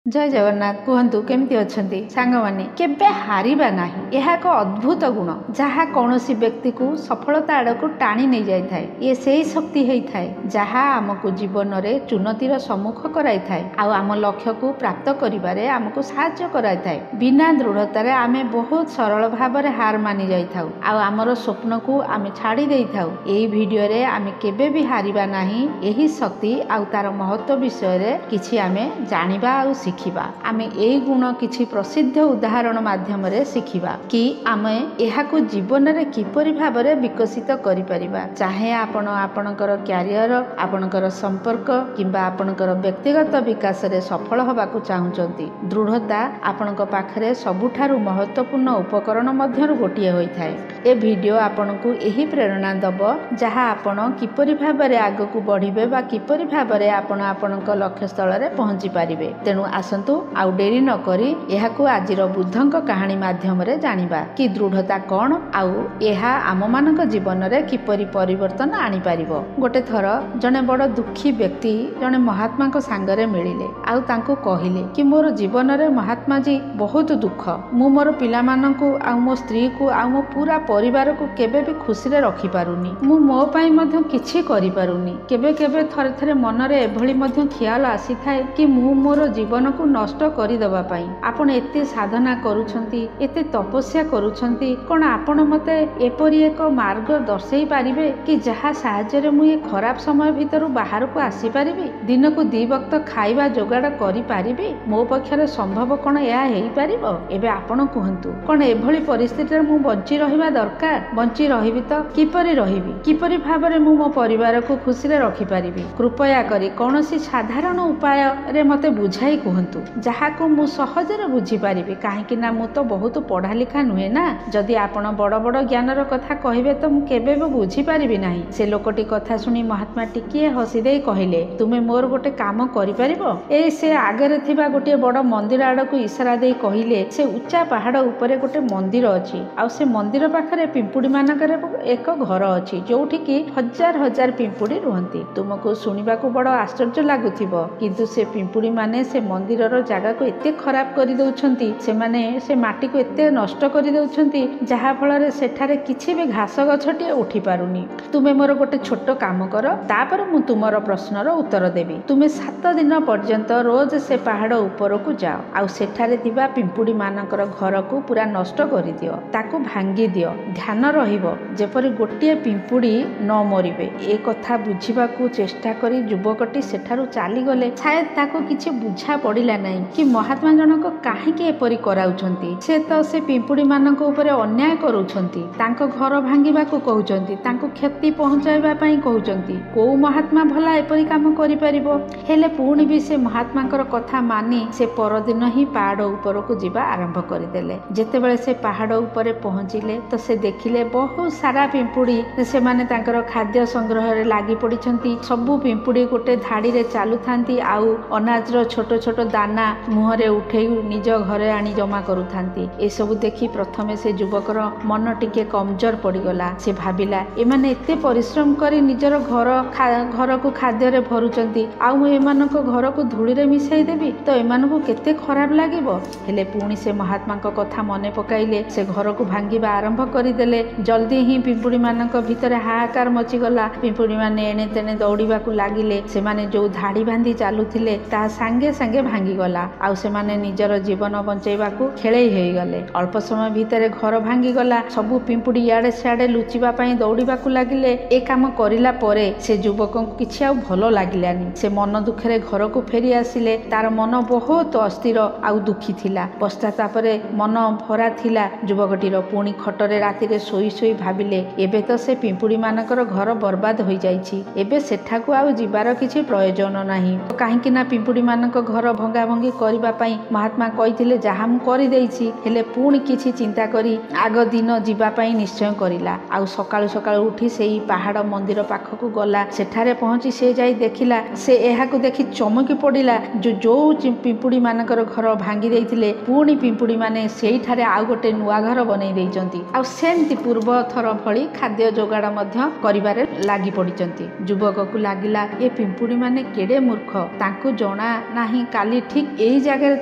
जय जगन्नाथ कहतु केमती अच्छी सांग माने केबे हारिबा नाही यह एक अद्भुत गुण जहाँ कौन व्यक्ति को सफलता आड़ को टाणी नहीं जाए थाए। ये से ही शक्ति होता है जहाँ आमको जीवन में चुनौतीर सम्मुख कराई थाए आम लक्ष्य को प्राप्त करिबारे आमको साहाय्य कराई थाए। बिना दृढ़तार आमे बहुत सरल भाव में हार मानि जाई थाउ आमर स्वप्न को आमे छाड़ी देई थाउ। एही वीडियो रे आमे केबे भी हारिबा नाही यही शक्ति आउ तार महत्व विषय रे किछि आमे जानिबा आउ शिखिबा। आमे एही गुण किछि प्रसिद्ध उदाहरण माध्यम रे शिखिबा कि आमे एहाकु जीवन रे किपरि भाव रे विकसित करि परिबा। चाहे आपण आपणकर क्यारियर आपणकर संपर्क किंबा आपणकर व्यक्तिगत विकास रे सफल होबाकु चाहुचंती दृढ़ता आपणक पाखरे सबुठारु महत्वपूर्ण उपकरण मध्यरु गोटिए होइथाय। ए वीडियो आपनकु एही प्रेरणा दब जहाँ आपण किपरि भाव रे आगकु बढ़िबे बा किपरि भाव रे आपण आपणक लक्ष्य स्थल रे पहुंची पारिबे। तेनु आसंतु आउ डेरी न करी एहाकु आजिर बुद्धंक कहानी माध्यम रे जानिबा कि दृढ़ता कौन आउ एहा आम मानक जीवन रे किपरि परिवर्तन आनी पारिबो। गोटे थर जने बड़ दुखी व्यक्ति जने महात्मा को सांगरे मिलिले आउ तांको कहिले कि मोर जीवन रे महात्मा जी बहुत दुख मु मोर पिला मानकु आउ मो स्त्री को आउ मो पूरा परिवार को केबे भी खुशी रे रखी पारुनी मु मो पई मध्य किछि करि पारुनी। केबे केबे थरे थरे मन रे एभली मध्य ख्याल आसी थाए कि मु मोर जीवन को नष्ट करि दबा पई आपण एते साधना करूछंती एते तपस्या करूछंती कोन आपण मते एपरि एक मार्ग दर्शेई पारिबे कि जहा साहाय्य रे मु ए खराब समय भितरु बाहर को आसी पारिबे दिन को 2 वक्त खाइबा जोगाड़ करि पारिबे मो पक्षरे संभव कोन या हेई पारिबो। एबे आपण कहंतु कोन एभली परिस्थिति रे मु बंची रहिबा दरकार बंची रहिबी तो किपरि रहिबी किपरि भाव रे मु मो परिवार को खुशी रे रखि पारिबी। कृपया करी कोनोसी साधारण उपाय रे मते बुझाई कहंतु जहा को मु सहज रे बुझी पारिबी काहेकि ना मु तो बहुत पढ़ा लिखा नुहे ना जदि आपण बड़ बड़ ज्ञान रो कथा कहिबे तो मु केबे भी बुझी पारिबी नाही। से लोकटी कथा सुनी महात्मा टिकिए हसी देई कहिले तुमे मोर गोटे काम करि पारिबो। ए से आगरे थिबा गोटे बड़ मंदिर आड़ को इशारा देई कहिले से उच्चा पहाड़ ऊपर गोटे मंदिर अछि आ से मंदिर पाखरे पिंपुड़ी मानकरे एक घर अछि जोठी कि हजार हजार पिंपुड़ी रुहंती। तुमको सुनिबा को बड़ आश्चर्य लागुथिबो किंतु से पिंपुड़ी माने से मंदिर रो जागा को एते खराब करि दउछंती से माने से माटी को एते नष्ट करि दउछंती जहा फल रे सेठारे किछि भी घास गछटी उठी पारुनी। तुमे मोर गोटे छोट काम कर तापर मु तुमरो प्रश्नर उत्तर देबी। तुमे 7 दिन पर्यंत रोज से पहाड़ ऊपर को जाओ आ सेठारे थिबा पिंपुड़ी मानकर घर को पूरा नष्ट करि दियो ताकू भांगी दियो ध्यान रहिबो जेपरि गोटिए पिंपुड़ी न मरिबे। ए कथा बुझिबा को चेष्टा करी युवकटी सेठारु चाली गले शायद ताको किछि बुझा पड़िला नै कि महात्मा जनक काहेकि एपरि कराउछंती। से तो से पिंपुड़ी मानक ऊपर अन्याय करूछंती तांको घर भांगिबा को कहउछंती तांको क्षति पहुंचाइबा पई कहउछंती को महात्मा भला एपरि काम करि परिबो। हेले पुणी भी से महात्माकर कथा मानी से परदिन ही पहाड़ ऊपर को जीवा आरंभ करदेले। जेतेबेले से पहाड़ ऊपर पहुंचिले तो से देखिले बहुत सारा पिंपुड़ी से माने तांकर खाद्य संग्रह रे लागि पड़िछंती। सबु पिंपुड़ी गोटे धाड़ी रे चालू थांती आउ अनाज रो छोट छोट दाना मुहरे उठेई निज घरे आनी जमा करूथांती। ए सब देखि प्रथमे से युवकर मन टिके कमजोर पड़ीगला। से भाबिला एमाने एते परिश्रम करी निजर घर को खाद्य रे भरुचंती आउ मु एमानक घर को धूली रे मिसाई देबी तो एमानकु केते खराब लागिबो। हेले पुणी से महात्मा को कथा मने पकाइले से घर को भांगिबा आरंभ करिदेले। जल्दी ही पिंपुड़ी मानक भितरे हाहाकार मचिगला। पिंपुड़ी माने एणे तेणे दौड़ीबा को लागिले। से माने जो धाड़ी बांधी चालुथिले ता संगे संगे भांगी गला आउ से माने निजर जीवन बंचाइबा को खेळेई हेई गले। अल्प समय भितरे घर भांगी गला। सबु पिंपुड़ी याडे सियाडे लुचिबा पई दौड़ीबा को लागिले। ए काम करिला परे से युवक को किछि आउ भलो लागिलानी। से मन दुखरे घर को फेरी आसिले। तार मन बहुत अस्थिर आउ दुखी थिला पश्चाताप रे मन भरा थिला। युवकटीर पुणी खटरे राति रे सोई सोई भाबिले एबे तो से पिंपुड़ी मानकर घर बर्बाद होई जाईछि एबे सेठाकू आउ जिबार किछि प्रयोजन नाही काहेकि ना पिंपुड़ी मानक घर भंगा भंगी करिबा पई महात्मा कहिथिले जहा मु करि देइछि। हेले पुणी किछि चिंता करी आग दिन जिबा पई निश्चय करिला आउ सकाळु सकाळु उठी सेही पहाड़ मंदिर पाखकू गला। सेठारे पहुंची से जाई देखिला से एहाकू देखि चमकी पड़िला जो पिंपुड़ी मानकर घर भांगी देइथिले पुणी पिंपुड़ी माने सेहीठारे आउ गोटे नुआ घर बनै देइचंती आउ सेमती पूर्व थर भली खाद्य जोगाड़ मध्य करिबारे लागि पड़िचंती। युवक को लागिला ए पिंपुड़ी माने केडे मूर्ख तांकू जणा नाही काली କାଲି ଠିକ୍ ଏଇ ଜାଗାରେ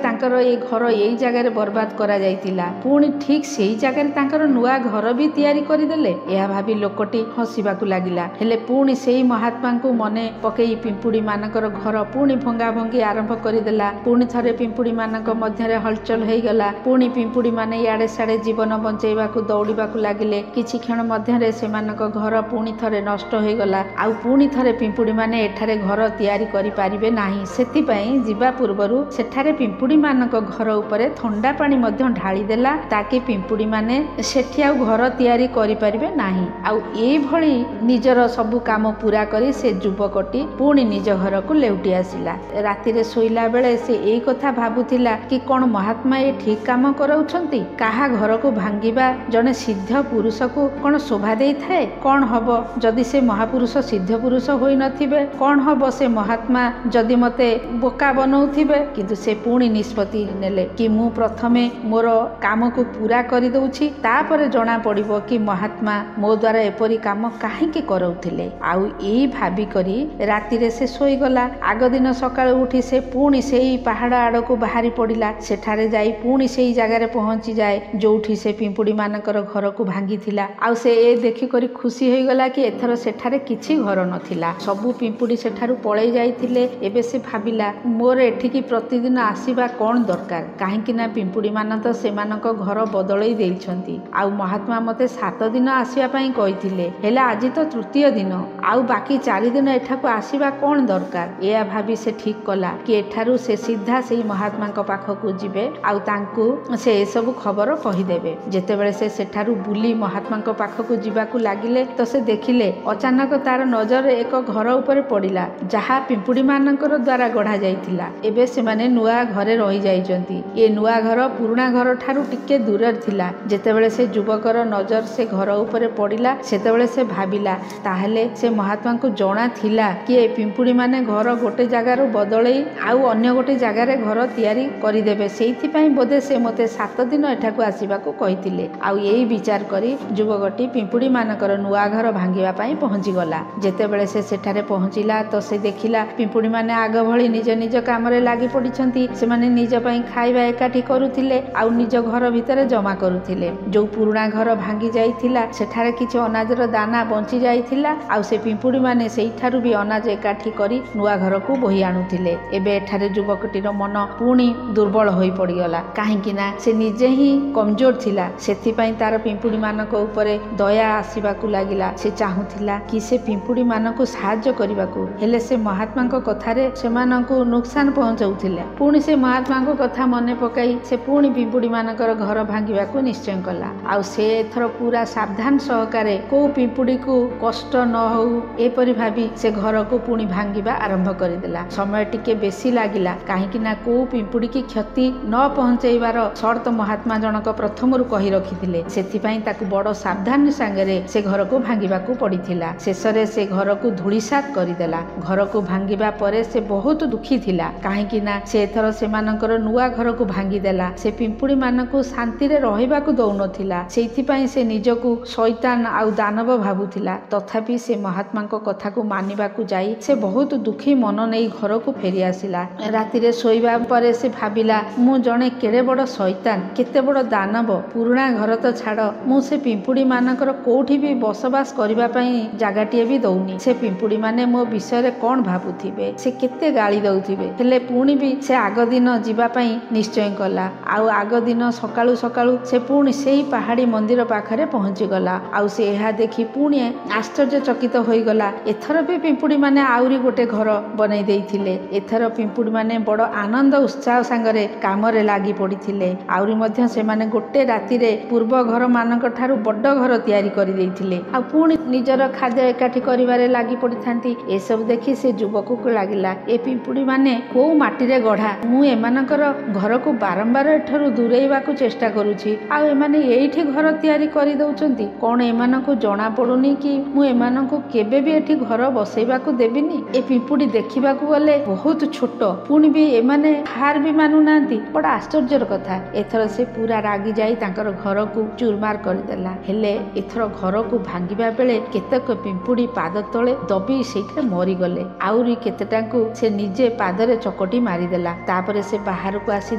ତାଙ୍କର ଏ ଘର ଏଇ ଜାଗାରେ ବର୍ବାଦ କରାଯାଇଥିଲା, ପୁଣି ଠିକ୍ ସେଇ ଜାଗାରେ ତାଙ୍କର ନୂଆ ଘର ବି ତିଆରି କରିଦେଲେ। ଏହା ଭାବି ଲୋକଟି ହସିବାକୁ ଲାଗିଲା। ହେଲେ ପୁଣି ସେଇ ମହାତ୍ମାଙ୍କୁ ମନେ ପକେଇ ପିମ୍ପୁଡ଼ି ମାନଙ୍କର ଘର ପୁଣି ଭଙ୍ଗା ଭଙ୍ଗି ଆରମ୍ଭ କରିଦେଲା। ପୁଣି ଥରେ ପିମ୍ପୁଡ଼ି ମାନଙ୍କ ମଧ୍ୟରେ ହଲଚଲ ହେଇଗଲା। ପୁଣି ପିମ୍ପୁଡ଼ି ମାନେ ଇଆଡେ ସିଆଡେ ଜୀବନ ବଞ୍ଚେଇବାକୁ ଦୌଡ଼ିବାକୁ ଲାଗିଲେ। କିଛି କ୍ଷଣ ମଧ୍ୟରେ ସେମାନଙ୍କ ଘର ପୁଣି ଥରେ ନଷ୍ଟ ହୋଇଗଲା। ଆଉ ପୁଣି ଥରେ ପିମ୍ପୁଡ଼ି ମାନେ ଏଠାରେ ଘର ତିଆରି କରିପାରିବେ ନାହିଁ। ସେଥିପାଇଁ ଯିବା ପୂର୍ବରୁ ସେଠାରେ ପିମ୍ପୁଡ଼ି ମାନଙ୍କ ଘର ଉପରେ ଥଣ୍ଡା ପାଣି ମଧ୍ୟ ଢାଳିଦେଲା, ତାକି ପିମ୍ପୁଡ଼ି ମାନେ ସେଠି ଆଉ ଘର ତିଆରି କରିପାରିବେ ନାହିଁ। ଆଉ ଏଇଭଳି ନିଜର ସବୁ କାମ ପୁରା କରି ସେ ଯୁବକଟି ପୁଣି ନିଜ ଘରକୁ ଲେଉଟି ଆସିଲା। ରାତିରେ ଶୋଇଲା ବେଳେ ସେ ଏଇ କଥା ଭାବୁଥିଲା କି କ'ଣ ମହାତ୍ମା ଏ ଠିକ୍ କାମ କରାଉଛନ୍ତି? କାହା ଘରକୁ ଭାଙ୍ଗିବା ଜଣେ ସିଦ୍ଧ ପୁରୁଷକୁ କ'ଣ ଶୋଭା ଦେଇଥାଏ? କ'ଣ ହବ ଯଦି ସେ ମହାପୁରୁଷ ସିଦ୍ଧ ପୁରୁଷ ହୋଇନଥିବେ? କ'ଣ ହବ ସେ ମହାତ୍ମା ଯଦି ମତେ ବୋକା ବନଉଥିବେ? କିନ୍ତୁ ସେ ପୁଣି ନିଷ୍ପତ୍ତି ନେଲେ କି ମୁଁ ପ୍ରଥମେ ମୋର କାମକୁ ପୁରା କରିଦଉଛି, ତାପରେ ଜଣା ପଡ଼ିବ କି ମହାତ୍ମା ମୋ ଦ୍ୱାରା ଏପରି କାମ କାହିଁକି କରାଉଥିଲେ। ଆଉ ଏଇ ଭାବିକରି ରାତିରେ ସେ ଶୋଇଗଲା। ଆଗ ଦିନ ସକାଳୁ ଉଠି ସେ ପୁଣି ସେଇ ପାହାଡ଼ ଆଡ଼କୁ ବାହାରି ପଡ଼ିଲା। ସେଠାରେ ଯାଇ ପୁଣି ସେଇ ଜାଗାରେ ପହଞ୍ଚିଯାଏ ଯୋଉଠି ସେ ପିମ୍ପୁଡ଼ି ମାନଙ୍କର ଘରକୁ ଭାଙ୍ଗିଥିଲା। ଆଉ ସେ ଏ ଦେଖିକରି ଖୁସି ହୋଇଗଲା କି ଏଥର ସେଠାରେ କିଛି ଘର ନଥିଲା, ସବୁ ପିମ୍ପୁଡ଼ି ସେଠାରୁ ପଳେଇ ଯାଇଥିଲେ। ଏବେ ସେ ଭାବିଲା ମୋର ଏଠିକି ପ୍ରତିଦିନ ଆସିବା କ'ଣ ଦରକାର, କାହିଁକି ନା ପିମ୍ପୁଡ଼ି ମାନ ତ ସେମାନଙ୍କ ଘର ବଦଳେଇ ଦେଇଛନ୍ତି। ଆଉ ମହାତ୍ମା ମତେ 7 ଦିନ ଆସିବା ପାଇଁ କହିଥିଲେ, ହେଲେ ଆଜି ତ ତୃତୀୟ ଦିନ, ଆଉ ବାକି 4 ଦିନ ଏଠାକୁ ଆସିବା କ'ଣ ଦରକାର। ଏହା ଭାବି ସେ ଠିକ୍ କଲା କି ଏଠାରୁ ସେ ସିଧା ସେଇ ମହାତ୍ମାଙ୍କ ପାଖକୁ ଯିବେ ଆଉ ତାଙ୍କୁ ସେ ଏସବୁ ଖବର କହିଦେବେ। ଯେତେବେଳେ ସେ ସେଠାରୁ ବୁଲି ମହାତ୍ମାଙ୍କ ପାଖକୁ ଯିବାକୁ ଲାଗିଲେ ତ ସେ ଦେଖିଲେ ଅଚାନକ ତାର ନଜର ଏକ ଘର ଉପରେ ପଡ଼ିଲା, ଯାହା ପିମ୍ପୁଡ଼ି ମାନଙ୍କର ଦ୍ୱାରା ଗଢ଼ା ଯାଇଥିଲା। ଏବେ ସେମାନେ ନୂଆ ଘରେ ରହିଯାଇଛନ୍ତି। ଏ ନୂଆ ଘର ପୁରୁଣା ଘର ଠାରୁ ଟିକେ ଦୂରରେ ଥିଲା। ଯେତେବେଳେ ସେ ଯୁବକର ନଜର ସେ ଘର ଉପରେ ପଡ଼ିଲା ସେତେବେଳେ ସେ ଭାବିଲା ତାହେଲେ ସେ ମହାତ୍ମାଙ୍କୁ ଜଣା ଥିଲା କି ଏ ପିମ୍ପୁଡ଼ି ମାନେ ଘର ଗୋଟେ ଜାଗାରୁ ବଦଳେଇ ଆଉ ଅନ୍ୟ ଗୋଟେ ଜାଗାରେ ଘର ତିଆରି କରିଦେବେ। ସେଇଥିପାଇଁ ବୋଧେ ସେ ମୋତେ 7 ଦିନ ଏଠାକୁ ଆସିବାକୁ କହିଥିଲେ। ଆଉ ଏଇ ବିଚାର କରି ଯୁବକଟି ପିମ୍ପୁଡ଼ି ମାନଙ୍କର ନୂଆ ଘର ଭାଙ୍ଗିବା ପାଇଁ ପହଞ୍ଚିଗଲା। ଯେତେବେଳେ ସେ ସେଠାରେ ପହଞ୍ଚିଲା ତ ସେ ଦେଖିଲା ପିମ୍ପୁଡ଼ି ମାନେ ଆଗ ଭଳି ନିଜ ନିଜ କାମରେ ଲାଗି ପଡ଼ିଛନ୍ତି। ସେମାନେ ନିଜ ପାଇଁ ଖାଇବା ଏକାଠି କରୁଥିଲେ ଆଉ ନିଜ ଘର ଭିତରେ ଜମା କରୁଥିଲେ। ଯୋଉ ପୁରୁଣା ଘର ଭାଙ୍ଗି ଯାଇଥିଲା ସେଠାରେ କିଛି ଅନାଜର ଦାନା ବଞ୍ଚି ଯାଇଥିଲା ଆଉ ସେ ପିମ୍ପୁଡ଼ି ମାନେ ସେଇଠାରୁ ବି ଅନାଜ ଏକାଠି କରି ନୂଆ ଘରକୁ ବୋହି ଆଣୁଥିଲେ। ଏବେ ଏଠାରେ ଯୁବକଟିର ମନ ପୁଣି ଦୁର୍ବଳ ହୋଇ ପଡ଼ିଗଲା, କାହିଁକି ନା ସେ ନିଜେ ହିଁ କମଜୋର ଥିଲା। ସେଥିପାଇଁ ତାର ପିମ୍ପୁଡ଼ି ମାନଙ୍କ ଉପରେ ଦୟା ଆସିବାକୁ ଲାଗିଲା। ସେ ଚାହୁଁଥିଲା କି ସେ ପିମ୍ପୁଡ଼ି ମାନଙ୍କୁ ସାହାଯ୍ୟ କରିବାକୁ, ହେଲେ ସେ ମହାତ୍ମାଙ୍କ କଥାରେ ସେମାନଙ୍କୁ ନୁକସାନ ପହଞ୍ଚାଉଥିଲେ। ପୁଣି ସେ ମହାତ୍ମାଙ୍କ କଥା ମନେ ପକାଇ ସେ ପୁଣି ପିମ୍ପୁଡ଼ି ମାନଙ୍କର ଘର ଭାଙ୍ଗିବାକୁ ନିଶ୍ଚୟ କଲା। ଆଉ ସେ ଏଥର ପୁରା ସାବଧାନ ସହକାରେ କୋଉ ପିମ୍ପୁଡ଼ିକୁ କଷ୍ଟ ନ ହଉ ଏପରି ଭାବି ସେ ଘରକୁ ପୁଣି ଭାଙ୍ଗିବା ଆରମ୍ଭ କରିଦେଲା। ସମୟ ଟିକେ ବେଶୀ ଲାଗିଲା, କାହିଁକି ନା କୋଉ ପିମ୍ପୁଡ଼ି କି କ୍ଷତି ନ ପହଞ୍ଚେଇବାର ସର୍ତ୍ତ ମହାତ୍ମା ଜଣକ ପ୍ରଥମରୁ କହି ରଖିଥିଲେ। ସେଥିପାଇଁ ତାକୁ ବଡ଼ ସାବଧାନ ସାଙ୍ଗରେ ସେ ଘରକୁ ଭାଙ୍ଗିବାକୁ ପଡ଼ିଥିଲା। ଶେଷରେ ସେ ଘରକୁ ଧୂଳିସାତ କରିଦେଲା। ଘରକୁ ଭାଙ୍ଗିବା ପରେ ସେ ବହୁତ ଦୁଃଖୀ ଥିଲା, କାହିଁକି ନା ସେ ଏଥର ସେମାନଙ୍କର ନୂଆ ଘରକୁ ଭାଙ୍ଗିଦେଲା। ସେ ପିମ୍ପୁଡ଼ି ମାନଙ୍କୁ ଶାନ୍ତିରେ ରହିବାକୁ ଦଉନଥିଲା। ସେଇଥିପାଇଁ ସେ ନିଜକୁ ଶୈତାନ ଆଉ ଦାନବ ଭାବୁଥିଲା। ତଥାପି ସେ ମହାତ୍ମାଙ୍କ କଥାକୁ ମାନିବାକୁ ଯାଇ ସେ ବହୁତ ଦୁଃଖୀ ମନ ନେଇ ଘରକୁ ଫେରି ଆସିଲା। ରାତିରେ ଶୋଇବା ପରେ ସେ ଭାବିଲା ମୁଁ ଜଣେ କେଡ଼େ ବଡ଼ ଶୈତାନ, କେତେ ବଡ଼ ଦାନବ। ପୁରୁଣା ଘର ତ ଛାଡ଼, ମୁଁ ସେ ପିମ୍ପୁଡ଼ି ମାନଙ୍କର କୋଉଠି ବି ବସବାସ କରିବା ପାଇଁ ଜାଗାଟିଏ ବି ଦଉନି। ସେ ପିମ୍ପୁଡ଼ି ମାନେ ମୋ ବିଷୟରେ କ'ଣ ଭାବୁଥିବେ, ସେ କେତେ ଗାଳି ଦଉଥିବେ। ହେଲେ ପୁଣି ବି ସେ ଆଗ ଦିନ ଯିବା ପାଇଁ ନିଶ୍ଚୟ କଲା। ଆଉ ଆଗ ଦିନ ସକାଳୁ ସକାଳୁ ସେ ପୁଣି ସେଇ ପାହାଡ଼ି ମନ୍ଦିର ପାଖରେ ପହଞ୍ଚିଗଲା। ଆଉ ସେ ଏହା ଦେଖି ପୁଣି ଆଶ୍ଚର୍ଯ୍ୟଚକିତ ହୋଇଗଲା। ଏଥର ବି ପିମ୍ପୁଡ଼ି ମାନେ ଆହୁରି ଗୋଟେ ଘର ବନେଇ ଦେଇଥିଲେ। ଏଥର ପିମ୍ପୁଡ଼ି ମାନେ ବଡ଼ ଆନନ୍ଦ ଉତ୍ସାହ ସାଙ୍ଗରେ କାମରେ ଲାଗି ପଡ଼ିଥିଲେ। ଆହୁରି ମଧ୍ୟ ସେମାନେ ଗୋଟେ ରାତିରେ ପୂର୍ବ ଘର ମାନଙ୍କ ଠାରୁ ବଡ଼ ଘର ତିଆରି କରିଦେଇଥିଲେ। ଆଉ ପୁଣି ନିଜର ଖାଦ୍ୟ ଏକାଠି କରିବାରେ ଲାଗି ପଡ଼ିଥାନ୍ତି। ଏସବୁ ଦେଖି ସେ ଯୁବକକୁ ଲାଗିଲା ଏ ପିମ୍ପୁଡ଼ି ମାନେ କୋଉ ମାଟିରେ ଗଢ଼ା। ମୁଁ ଏମାନଙ୍କର ଘରକୁ ବାରମ୍ବାର ଏଠାରୁ ଦୂରେଇବାକୁ ଚେଷ୍ଟା କରୁଛି, ଆଉ ଏମାନେ ଏଇଠି ଘର ତିଆରି କରିଦଉଛନ୍ତି। କ'ଣ ଏମାନଙ୍କୁ ଜଣା ପଡ଼ୁନି କି ମୁଁ ଏମାନଙ୍କୁ କେବେ ବି ଏଠି ଘର ବସେଇବାକୁ ଦେବିନି। ଏ ପିମ୍ପୁଡ଼ି ଦେଖିବାକୁ ଗଲେ ବହୁତ ଛୋଟ, ପୁଣି ବି ଏମାନେ ହାର ବି ମାନୁନାହାନ୍ତି। ବଡ଼ ଆଶ୍ଚର୍ଯ୍ୟର କଥା। ଏଥର ସେ ପୁରା ରାଗି ଯାଇ ତାଙ୍କର ଘରକୁ ଚୁରମାର କରିଦେଲା। ହେଲେ ଏଥର ଘରକୁ ଭାଙ୍ଗିବା ବେଳେ କେତେକ ପିମ୍ପୁଡ଼ି ପାଦ ତଳେ ଦବି ସେଇଥିରେ ମରିଗଲେ। ଆହୁରି କେତେଟାଙ୍କୁ ସେ ନିଜେ ପାଦରେ ଚକଟି मारिदेला। तापरे से बाहर को आसी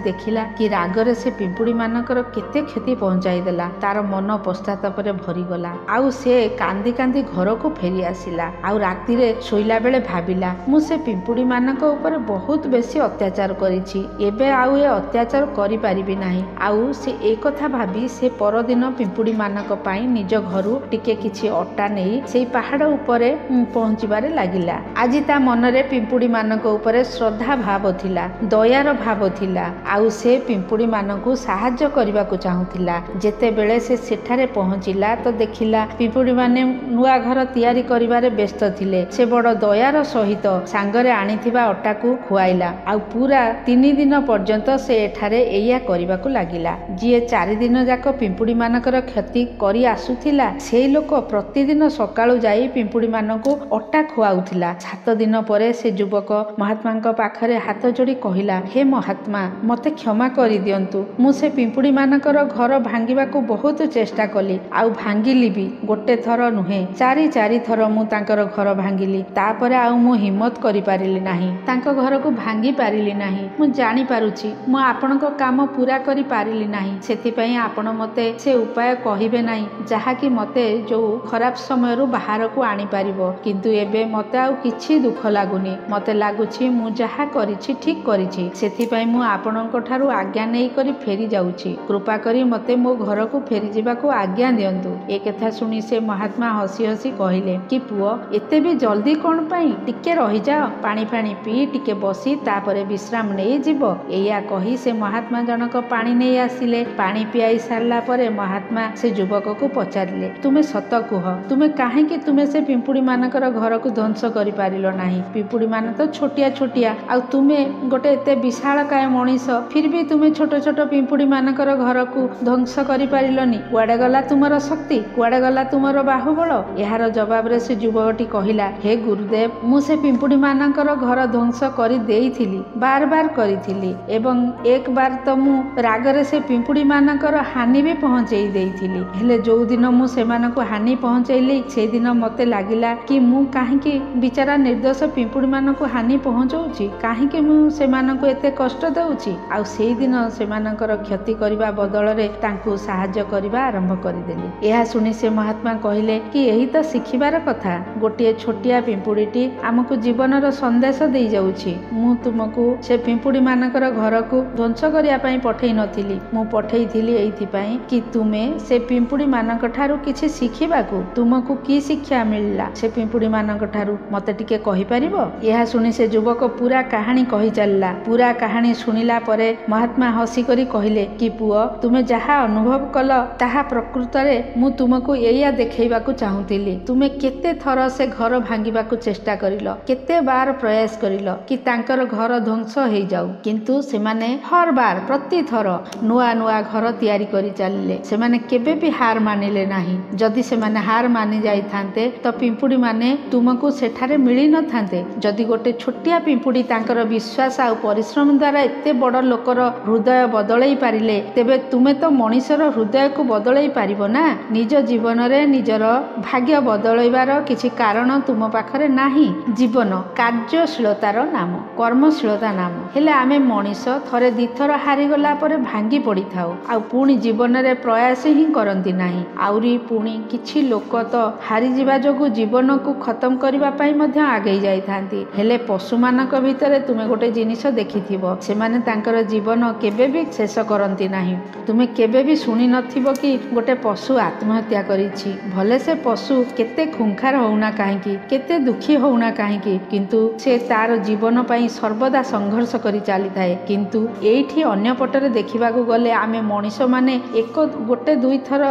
देखिला कि रागरे से पिंपुड़ी मानकर केते क्षति पहुंचाई देला। तार मन पश्चातापरे भरीगला। आउ से कांदी कांदी घर को फेरी आसिला। आउ राति रे शोइला बेले भाबिला मु से पिंपुड़ी मानक ऊपर बहुत बेसी अत्याचार करिछि, एबे आउ ए अत्याचार करि पारिबि नाही। आउ से ए कथा भाबी से परदिन पिंपुड़ी मानक पाई निज घरु टिके किछि अट्टा नेई सेई पहाड़ उपरे पहुंचिबारे लागिला। आजि ता मनरे पिंपुड़ी मानक ऊपर श्रद्धा भाव थिला, दयार भाव थिला। आउ से पिंपुड़ी मानकु साहाय्य करबाकू चाहुथिला। जेते बेले से सेठारे पहुंचिला तो देखिला पिंपुड़ी माने नुआ घर तैयारी करिबारे व्यस्त थिले। से बड़ दयार सहित सांगरे आनिथिबा अट्टाकू खुआइला। आउ पूरा 3 दिन पर्यंत से एठारे एया करबाकू लागिला। जिए 4 दिन जाक पिंपुड़ी मानकर क्षति करी आसुथिला सेई लोक प्रतिदिन सकाळु जाई पिंपुड़ी मानकू अट्टा खुआउथिला। 7 दिन परे से युवक महात्मा पाखरे हाथ जोड़ी कहिला, हे महात्मा मते क्षमा करि दियंतु। मु से पिंपुड़ी मानकर घर भांगिबाकू बहुत चेष्टा कली, आउ भांगिली भी। गोटे थर नुहे 4 थर मु तांकर घर भांगिली। तापरे आउ मु हिम्मत करि पारिली नाही, तांको घर को भांगी पारिली नाही। मु जानि पारुछि मु आपणको काम पूरा करि पारिली नाही, सेति पई आपण मते से उपाय कहिबे नाही जहा कि मते जो खराब समय रु बाहर को आनी पारिबो। किंतु एबे मते आउ किछि दुख लागुनी, मते लागुछि मु जहा करिछि ठीक करिछि। सेति पई मु आपणको ठारु आज्ञा नै करि फेरी जाउछि। कृपा करी मते मो घर को फेरी जिबाकू आज्ञा दियंतु। ए कथा सुनी से महात्मा हसी हसी कहिले कि पुओ एते भी जल्दी कोन पई, टिके रहि जाओ, पानी फानी पी टिके बसी तापरे विश्राम नै जिवो। एया कही से महात्मा जनक पानी नै आसिले। पानी पियाई सारला परे महात्मा से युवक को पचारिले, तुमे सत कुह तुमे काहे कि तुमे से पिंपुड़ी मानकर घर को ध्वंस करि पारिलो नाही। पिंपुड़ी मान तो छोटिया छोटिया, आ तुमे गोटे एते विशाल काय मनीष, फिर भी तुमे छोट छोट पिंपुड़ी मानकर घर को ध्वंस करि पारिलोनी। कुआडे गला तुमर शक्ति, कुआडे गला तुमर बाहुबल। एहार जवाब रे से युवकटी कहिला, हे गुरुदेव मु से पिंपुड़ी मानकर घर ध्वंस करि देइथिली, बार बार करिथिली, एवं एक बार तो मु रागरे से पिंपुड़ी मानकर हानि भी पहुंचेई देइथिली। हेले जो दिन मु सेमानकु हानि पहुंचैली से दिन मते लागिला कि मु काहेकि बिचारा निर्दोष पिंपुड़ी मानकु हानि पहुंचौछि, काहेकि मु सेमानकु एते कष्ट देउछि। आ सेई दिन सेमानकर क्षति करिबा बदल रे तांकु सहाय्य करिबा आरंभ करिदेली। एहा सुनि से महात्मा कहिले कि एही तो शिखिबार कथा। गोटिए छोटिया पिंपुड़ीटी आमको जीवनर संदेश दे जाउछि। मु तुमको से पिंपुड़ी मानकर घर को ध्वंस करिया पई पठेई नथिली, मु पठेई थिली एइथि पई कि तुमे से पिंपुड़ी मानक ठारू किछि शिखिबाकू। तुमको की शिक्षा मिलला से पिंपुड़ी मानक ठारू मते टिके कहि परिबो। एहा सुनि से युवक पूरा कहानी कहि चलला। पूरा कहानी सुनिला परे महात्मा हसी करी कहिले कि पुओ तुमे जहा अनुभव कल ताहा प्रकृत रे मु तुमको एया देखैबाकू चाहुतिली। तुमे केते थर से घर भांगिबाकू चेष्टा करिलो, केते बार प्रयास करिलो कि तांकर घर ध्वंस हेई जाऊ, किंतु सेमाने हर बार प्रति थर नुआ नुआ घर तैयारी करि चलिले। सेमाने केबे भी हार मानिले नाही। जदि सेमाने हार मानि जाई थांते तो पिंपुड़ी माने तुमको सेठारे मिली न थांते। जदि गोटे छोटिया पिंपुड़ी तांकर विश्वास आ परिश्रम द्वारा एते बड़ लोकर हृदय बदलई पारिले, तेबे तुमे तो मनीषर हृदय को बदलई पारिबो ना। निज जीवन रे निजर भाग्य बदलैबार किछि कारण तुम पाखरे नाही। जीवन कार्यशीलतार नाम, कर्मशीलता नाम। हेले आमे मनीष थरे दिथर हारी गला परे भांगी पड़ी थाउ, आ पुणी जीवन रे प्रयास ही करंती नाही। आउरी पुणी किछि लोक तो हारी जिबा जोगु जीवन को खत्म करबा पई मध्य आगई जाई थांती। हेले पशु मानक भितरे तुमे गोटे जिनिस देखिथिबो, सेमाने तांकर जीवन केबे भी शेष करंती नाही। तुमे केबे भी सुनी नथिबो कि गोटे पशु आत्महत्या करिछि। भले से पशु केते खुंखार होउना काहेकि, केते दुखी होउना काहेकि, किंतु से तार जीवन पई सर्वदा संघर्ष करि चाली थाए। किंतु एइठी अन्य पटरे देखिबाकू गले आमे मनीष माने एक गोटे दुई थर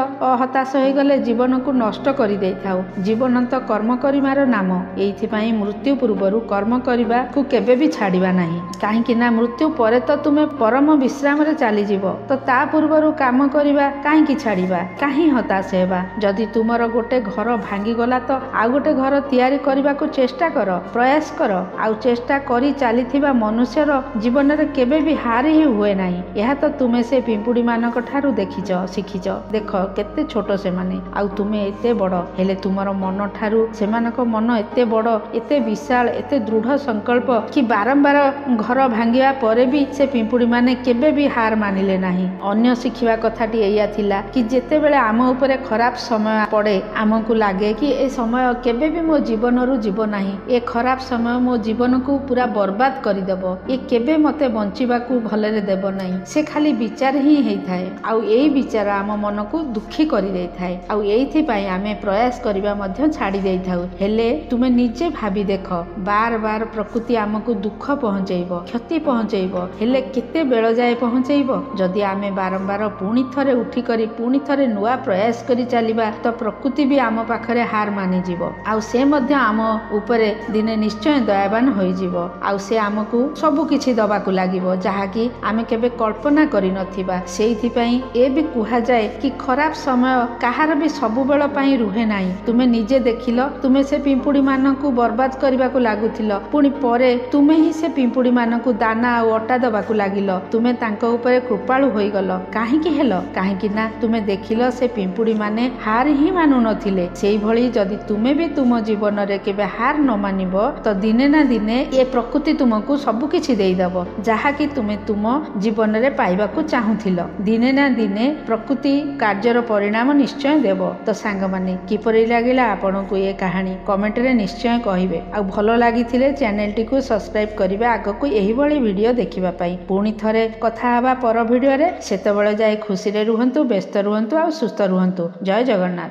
हताश होई गले जीवन को नष्ट करि देई थाउ। जीवन तो कर्म करिमार नाम। एइथि पई मृत्यु पूर्वरु कर्म करिबा को केबे भी छाड़िबा नाही। काहेकि ना मृत्यु परे तो तुमे परम विश्राम रे चली जीवो, तो ता पूर्वरु काम करिबा काहेकि छाड़िबा, काहे हताश हेबा। जदि तुमर गोटे घर भांगी गला तो आ गोटे घर तैयारी करबा को चेष्टा कर, प्रयास कर। आउ चेष्टा करी चलीथिबा मनुष्यर जीवन रे केबे भी हार ही हुए नाही। यह तो तुमे से पिंपुड़ी मानक ठारू देखिच शिखिच। देख केते छोट से माने, आउ तुमे एते बड़। हेले तुमर मन ठारू सेमानक मन एते बड़, एते विशाल, एते दृढ़ संकल्प कि बारंबार घर भांगिया परे भी से पिंपुड़ी माने केबे भी हार मानिले नाही। अन्य शिखिबा कथाटी एया थिला कि जेतेबेले आम उपरे खराब समय पड़े आमको लगे कि ए समय केबे भी मो जीवन रु जीव नाही, ए खराब समय मो जीवन को पूरा बर्बाद करदेब, ये केबे मते बंचिबाकू भलरे देब नाही। से खाली विचार ही हेइथाए आउ एई विचार आम मन को दुखी करि देइथाए। आउ एइथि पई आमे प्रयास करिबा मध्य छाड़ी देइथाउ। हेले तुमे निजे भाबी देख, बार बार प्रकृति आमको दुख पहुंचेइबो, क्षति पहुंचेइबो, हेले केते बेଳ जाए पहुंचेइबो। जदि आमे बारंबार पुणी थरे उठी करी पुणी थरे नुआ प्रयास करी चलिबा तो प्रकृति भी आम पाखरे हार मानि जीवो। आउ से मध्य आम उपरे दिने निश्चय दयावान होई जीवो। आउ से आमको सबु किछि दबाकू लागिबो जहा कि आमे केबे कल्पना करि नथिबा। सेइथि पई ए भी कुहा जाए कि खराब समय काहार भी सबु बेଳ पई रुहे नाही। तुमे निजे देखिलो, तुमे से पिंपुड़ी मानकू बर्बाद करबाकू लागुथिलो, पुणी परे तुमे ही से पिंपुड़ी मानकू दाना आ अटा दबाकू लागिलो। तुमे तांको उपरे कृपाळु होई गलो। काहेकि हेलो? काहेकि ना तुमे देखिलो से पिंपुड़ी माने हार ही मानु नथिले। सेई भली जदि तुमे भी तुम जीवन रे केबे हार न मानिबो तो दिने ना दिने ए प्रकृति तुमको सबु किछि देई दबो जहा कि तुमे तुम जीवन रे पाइबाकू चाहुथिलो। दिने ना दिने प्रकृति कार्यर परिणाम निश्चय देबो। तो सांग माने किपरि लागिला आपनकू ए कहानी कमेंट रे निश्चय कहिबे। आ भलो लागिथिले चैनल टी को सब्सक्राइब करिवे आगकू एही भली वीडियो देखिबा पई। पुणी थरे कथा हबा पर वीडियो रे, सेतेबेले जाय खुशी रे रुहंतु, व्यस्त रुहंतु आ सुस्थ रुहंतु। जय जगन्नाथ।